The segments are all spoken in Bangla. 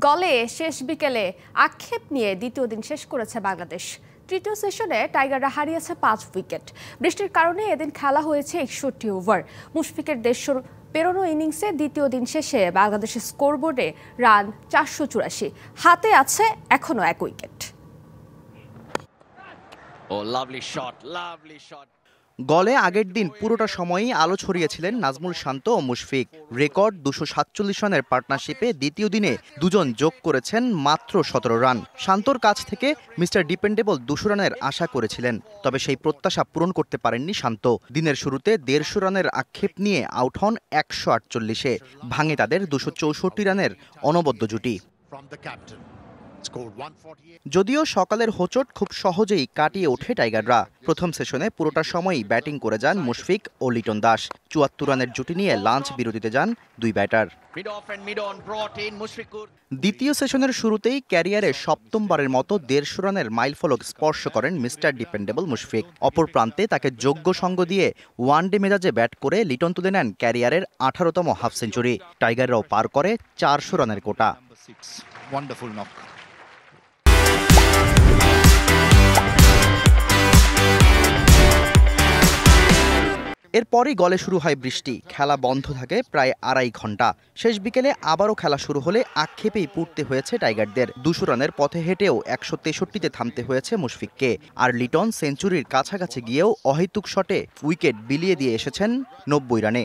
গলে শেষ বিকেলে আক্ষেপ নিয়ে দ্বিতীয় দিন শেষ করেছে বাংলাদেশ। তৃতীয় সেশনে টাইগাররা হারিয়েছে ৫ উইকেট। বৃষ্টির কারণে এদিন খেলা হয়েছে ৬১ ওভার। মুশফিকের ১৫০ পেরোনো ইনিংসে দ্বিতীয় দিন শেষে বাংলাদেশের স্কোরবোর্ডে রান ৪৮৪। হাতে আছে এখনো ১ উইকেট। গলে আগের দিন পুরোটা সময়ই আলো ছড়িয়েছিলেন নাজমুল শান্ত ও মুশফিক। রেকর্ড ২৪৭ রানের পার্টনারশিপে দ্বিতীয় দিনে দুজন যোগ করেছেন মাত্র ১৭ রান। শান্তর কাছ থেকে মিস্টার ডিপেন্ডেবল ২০০ রানের আশা করেছিলেন, তবে সেই প্রত্যাশা পূরণ করতে পারেননি শান্ত। দিনের শুরুতে ১৫০ রানের আক্ষেপ নিয়ে আউট হন ১৪৮-এ। ভাঙে তাদের ২৬৪ রানের অনবদ্য জুটি। যদিও সকালের হোঁচট খুব সহজেই কাটিয়ে ওঠে টাইগাররা। প্রথম সেশনে পুরোটা সময়ই ব্যাটিং করে যান মুশফিক ও লিটন দাস। ৭৪ রানের জুটি নিয়ে লাঞ্চ বিরতিতে যান দুই ব্যাটার। দ্বিতীয় সেশনের শুরুতেই ক্যারিয়ারে সপ্তমবারের মতো ১৫০ রানের মাইলফলক স্পর্শ করেন মিস্টার ডিপেন্ডেবল মুশফিক। অপর প্রান্তে তাকে যোগ্য সঙ্গ দিয়ে ওয়ানডে মেজাজে ব্যাট করে লিটন তুলে নেন ক্যারিয়ারের ১৮তম হাফ সেঞ্চুরি। টাইগাররাও পার করে ৪০০ রানের কোটা। এরপরই গলে শুরু হয় বৃষ্টি। খেলা বন্ধ থাকে প্রায় আড়াই ঘন্টা। শেষ বিকেলে আবারও খেলা শুরু হলে আক্ষেপেই পুড়তে হয়েছে টাইগারদের। ২০০ রানের পথে হেঁটেও ১৬৩-তে থামতে হয়েছে মুশফিককে। আর লিটন সেঞ্চুরির কাছাকাছি গিয়েও অহেতুক শটে উইকেট বিলিয়ে দিয়ে এসেছেন ৯০ রানে।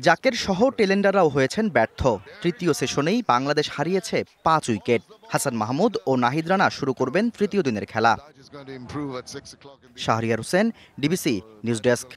জাকের সহ টেলেন্ডাররাও হয়েছেন ব্যর্থ। তৃতীয় সেশনেই বাংলাদেশ হারিয়েছে ৫ উইকেট। হাসান মাহমুদ ও নাহিদ রানা শুরু করবেন তৃতীয় দিনের খেলা। Shahriar Hossain, DBC news desk.